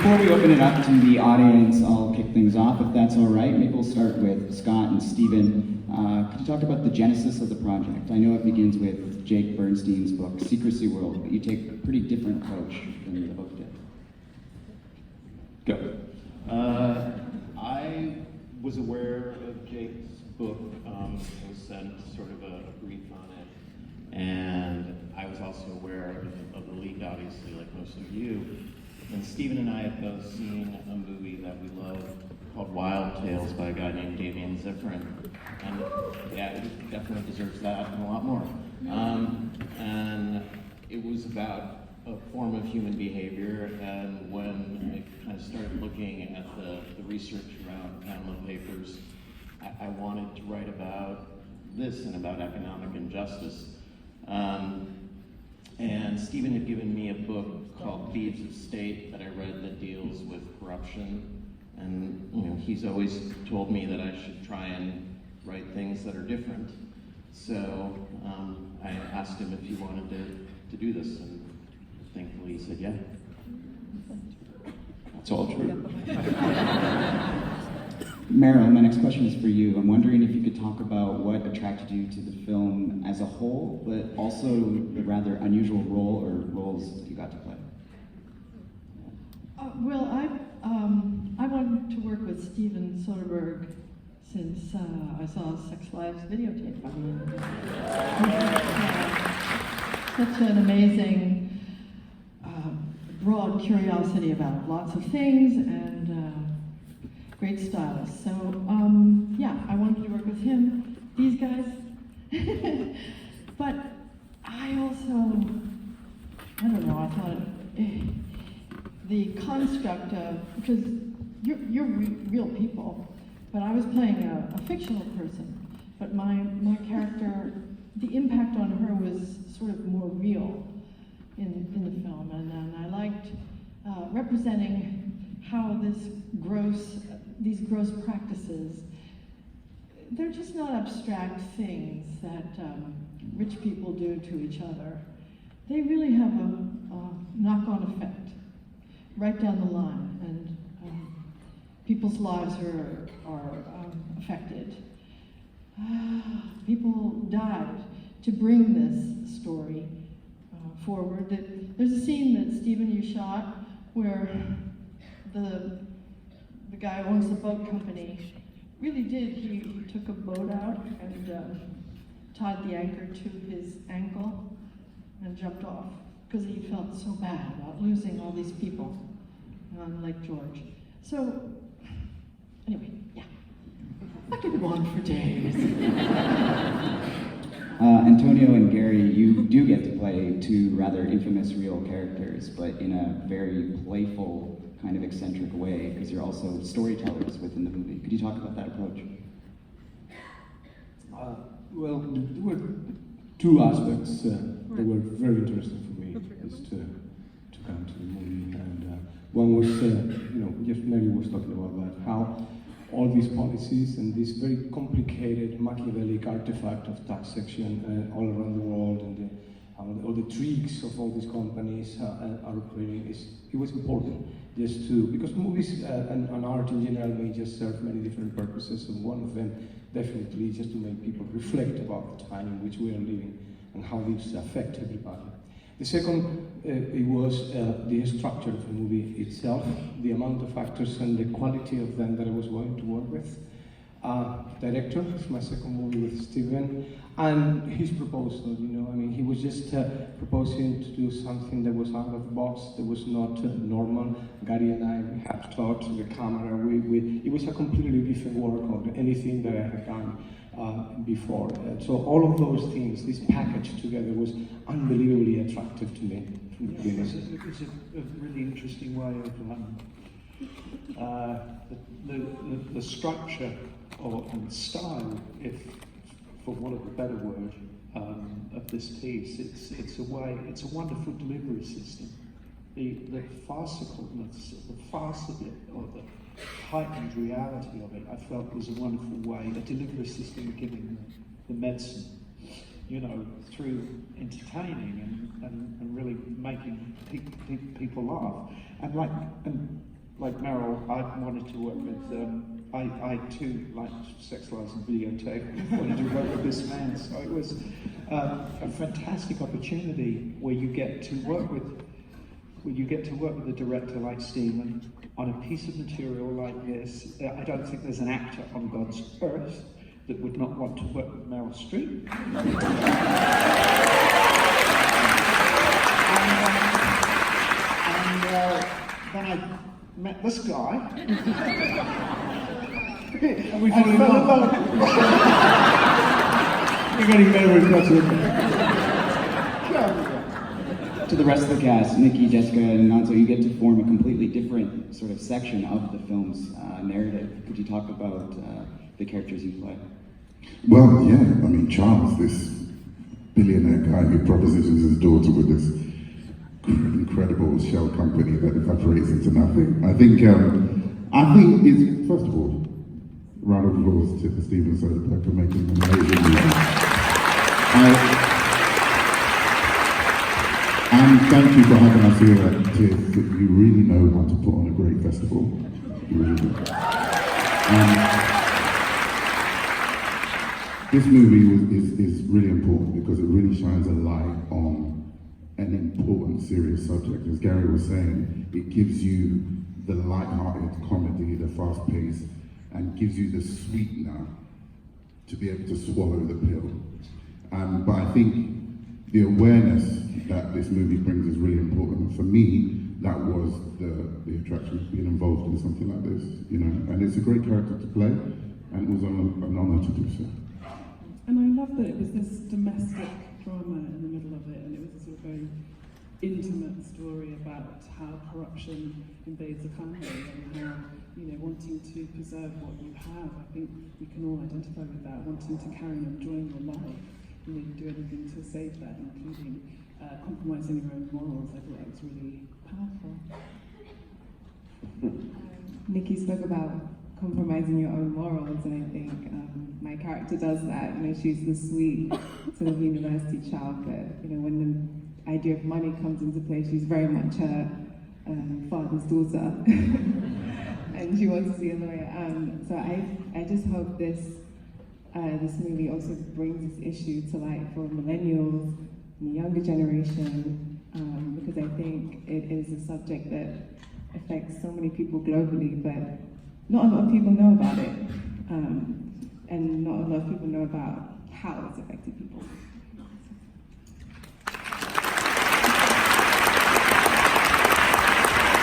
before we open it up to the audience, I'll kick things off, if that's all right. Maybe we'll start with Scott and Stephen. Could you talk about the genesis of the project? I know it begins with Jake Bernstein's book, Secrecy World, but you take a pretty different approach than the book did. Go. I was aware of Jake's book. I was sent sort of a brief on it, and I was also aware of the leak, obviously, like most of you. And Stephen and I had both seen a movie that we love called Wild Tales by a guy named Damien Zifrin. And yeah, it definitely deserves that and a lot more. And it was about a form of human behavior, and when I kind of started looking at the research around Panama Papers, I wanted to write about this and about economic injustice. And Stephen had given me a book called Thieves of State that I read that deals with corruption. And you know, he's always told me that I should try and write things that are different. So I asked him if he wanted to do this, and thankfully he said yeah. That's all true. Meryl, my next question is for you. I'm wondering if you could talk about what attracted you to the film as a whole, but also the rather unusual role or roles that you got to play. Well, I wanted to work with Steven Soderbergh since I saw Sex Lives videotape. I mean, such an amazing, broad curiosity about lots of things, and great stylist. So, yeah, I wanted to work with him, these guys. But I also, I don't know, I thought the construct of, because you're real people, but I was playing a fictional person, but my character, the impact on her was sort of more real in the film, and I liked representing how these gross practices, they're just not abstract things that rich people do to each other. They really have a knock-on effect right down the line, and people's lives are affected. People died to bring this story forward. There's a scene that Stephen, you shot where the guy who owns the boat company really did. He took a boat out and tied the anchor to his ankle and jumped off because he felt so bad about losing all these people on Lake George. So, anyway, yeah. I could go on for days. Antonio and Gary, you do get to play two rather infamous real characters, but in a very playful, kind of eccentric way, because you're also storytellers within the movie. Could you talk about that approach? Well, there were two aspects that were very interesting for me is to come to the movie, and one was, just Mary was talking about that, how all these policies and this very complicated Machiavellic artifact of taxation all around the world, and all the tricks of all these companies are operating, it was important just to, because movies and art in general may just serve many different purposes, and one of them definitely is just to make people reflect about the time in which we are living and how these affect everybody. The second, it was the structure of the movie itself, the amount of actors and the quality of them that I was going to work with. Director, it's my second movie with Steven, and his proposal, he was just proposing to do something that was out of the box, that was not normal. Gary and I, we had thought the camera, it was a completely different work of anything that I had done before. So all of those things, this package together was unbelievably attractive to me. It's a really interesting way of the structure and style, if for want of a better word, of this piece. It's a wonderful delivery system. The farcicalness, the farce of it, or the heightened reality of it, I felt was a wonderful way, a delivery system of giving the medicine, through entertaining and really making people laugh. And like Meryl, I wanted to work with, I too liked sexualizing videotape. I wanted to work with this man, so it was a fantastic opportunity where you get to work with a director like Stephen on a piece of material like this. I don't think there's an actor on God's earth that would not want to work with Meryl Streep. Then I met this guy. And we fell in love. You're getting better with To the rest of the cast, Nikki, Jessica, and Nanzo, you get to form a completely different sort of section of the film's narrative. Could you talk about the characters you play? Well, yeah, I mean, Charles, this billionaire guy who propositions his daughter with this incredible shell company that evaporates into nothing. I think it's, first of all, round of applause to Steven Soderbergh for making an amazing movie. And thank you for having us here at TIFF. You really know how to put on a great festival. You really do. This movie is really important because it really shines a light on an important, serious subject. As Gary was saying, it gives you the light-hearted comedy, the fast pace, and gives you the sweetener to be able to swallow the pill. But I think the awareness that this movie brings is really important. For me, that was the attraction of being involved in something like this, you know. And it's a great character to play, and it was an honor to do so. And I love that it was this domestic drama in the middle of it, and it was a sort of very intimate story about how corruption invades a family and how, you know, wanting to preserve what you have. I think we can all identify with that, wanting to carry on enjoying your life. You know, do anything to save that, including compromising your own morals. I thought that was really powerful. Nikki spoke about compromising your own morals, and I think my character does that. You know, she's the sweet sort of university child, but you know, when the idea of money comes into play, she's very much her father's daughter, and she wants to see a lawyer. So I just hope this movie also brings this issue to light for millennials and the younger generation, because I think it is a subject that affects so many people globally, but not a lot of people know about it, and not a lot of people know about how it's affected people.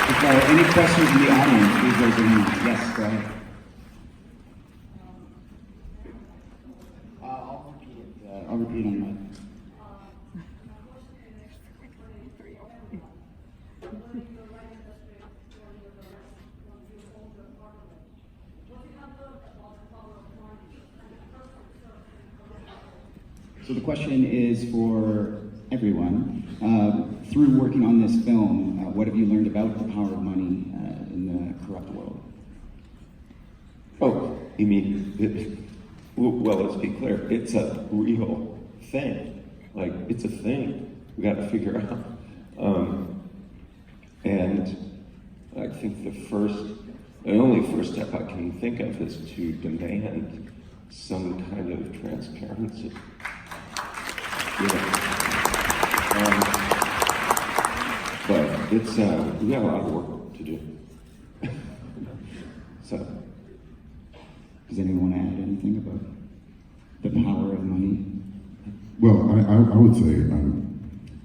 If there are any questions in the audience, please raise your hand. Yes, go ahead. I'll repeat on mine. So the question is for everyone. Through working on this film, what have you learned about the power of money in the corrupt world? Oh, you mean, well, let's be clear, it's a real thing. Like, it's a thing we got to figure out. And I think the only first step I can think of is to demand some kind of transparency. But it's, we got a lot of work to do. So. Does anyone add anything about the power of money? Well, I would say,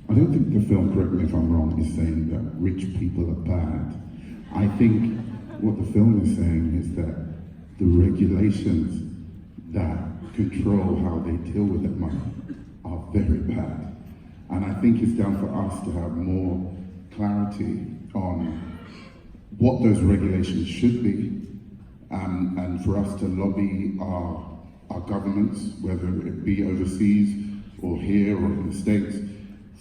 I don't think the film, correct me if I'm wrong, is saying that rich people are bad. I think what the film is saying is that the regulations that control how they deal with their money are very bad. And I think it's down for us to have more clarity on what those regulations should be, and for us to lobby our governments, whether it be overseas or here or in the States,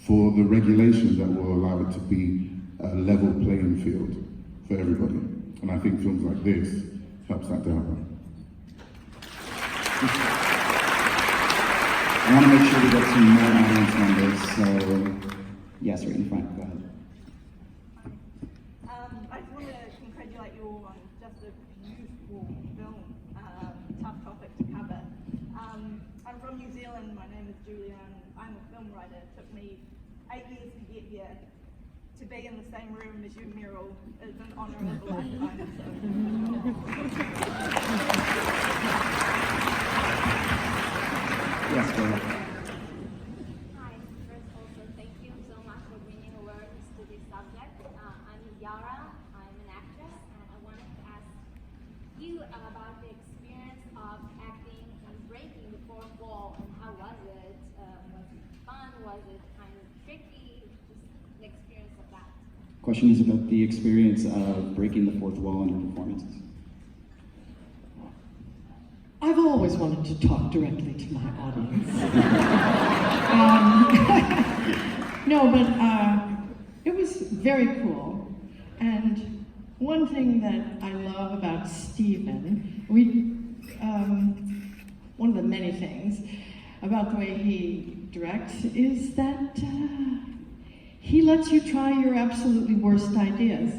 for the regulation that will allow it to be a level playing field for everybody. And I think films like this helps that to happen. I want to make sure we get some more audience members, so yes, right in front, go ahead. I just want to congratulate beautiful film, tough topic to cover. I'm from New Zealand, my name is Julia, and I'm a film writer. It took me 8 years to get here. To be in the same room as you, Meryl, is an honour of a lifetime. Yes, go ahead. Hi, first also thank you so much for bringing awareness to this subject. I'm Yara, I'm an actress, and I wanted to ask you about the experience of acting and breaking the fourth wall, and how was it? Was it fun? Was it kind of tricky? Just the experience of that. Question is about the experience of breaking the fourth wall in your performances. I've always wanted to talk directly to my audience. No, but it was very cool. And one thing that I love about Stephen, one of the many things about the way he directs is that he lets you try your absolutely worst ideas.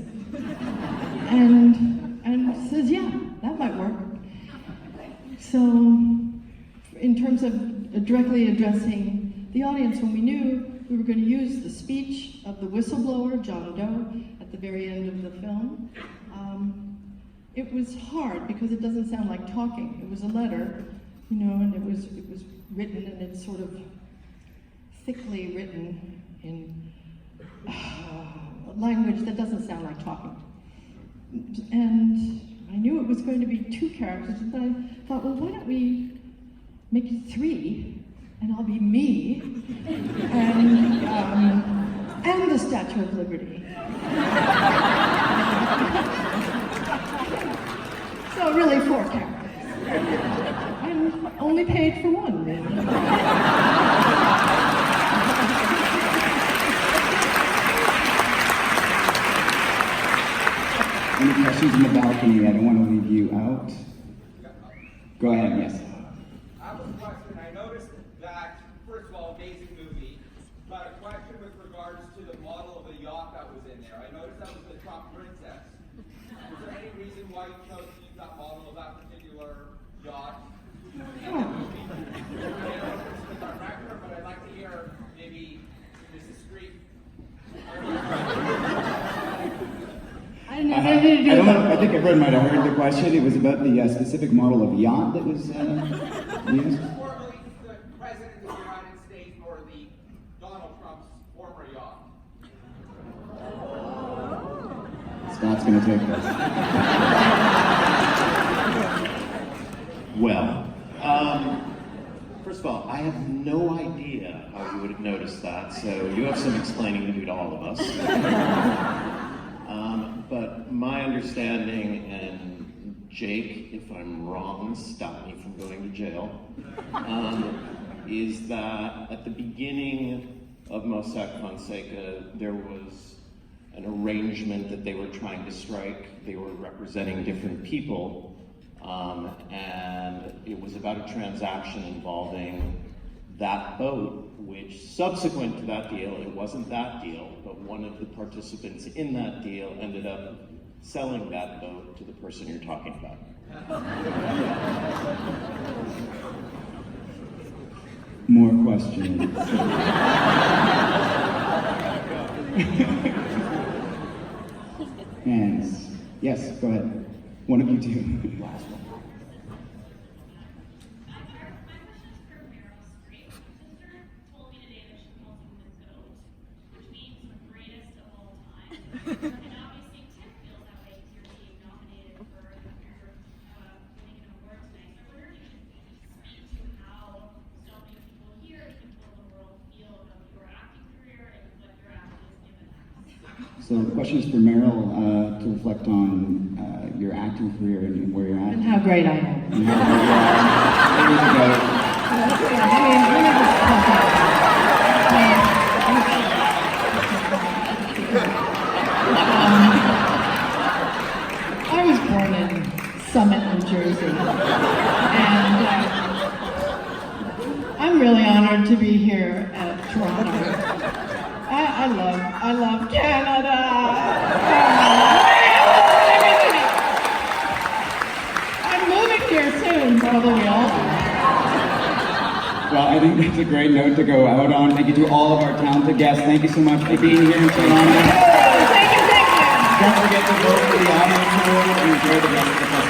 And says, yeah, that might work. So, in terms of directly addressing the audience, when we knew we were going to use the speech of the whistleblower, John Doe, at the very end of the film, it was hard because it doesn't sound like talking. It was a letter, you know, and it was written, and it's sort of thickly written in language that doesn't sound like talking. And I knew it was going to be two characters, and then I thought, well, why don't we make it three, and I'll be me, and the Statue of Liberty. So really 4 characters. I'm only paid for one, really. Any questions in the balcony? I don't want to leave you out. Go ahead, yes. I have a question. I noticed that, first of all, amazing movie, but a question with regards to the model of the yacht that was in there. I noticed that was the Trump princess. Was there any reason why you chose to use that model of that particular yacht in the movie? I don't know if it's our record, but I'd like to hear maybe Mrs. Streep. I don't know. I think everyone might have heard the question. It was about the specific model of yacht that was used. Formerly the President of the United States or the Donald Trump's former yacht. Scott's going to take this. Well, first of all, I have no idea how you would have noticed that, so you have some explaining to do to all of us. But my understanding, and Jake, if I'm wrong, stop me from going to jail, is that at the beginning of Mossack Fonseca, there was an arrangement that they were trying to strike. They were representing different people, and it was about a transaction involving that boat, which subsequent to that deal, it wasn't that deal, but one of the participants in that deal ended up selling that boat to the person you're talking about. More questions. Hands. Yes, go ahead. One of you two. Last one. My question is for Meryl Streep. My sister told me today that she calls him the GOAT, which means the greatest of all time. And obviously Tiff feels that way because you're being nominated for winning an award tonight. So I wondered if you could speak to how so many people here, people in the world feel about your acting career and what your acting has given them. So the question is for Meryl to reflect on your acting career and where you're at. And how great I am. And how great you are. There you go. I was born in Summit, New Jersey, and I'm really honored to be here at Toronto. I love Canada. probably all. Well, I think that's a great note to go out on. Thank you to all of our talented guests. Thank you so much for being here in Toronto. Thank you. Don't forget to vote for the audience poll and enjoy the rest of the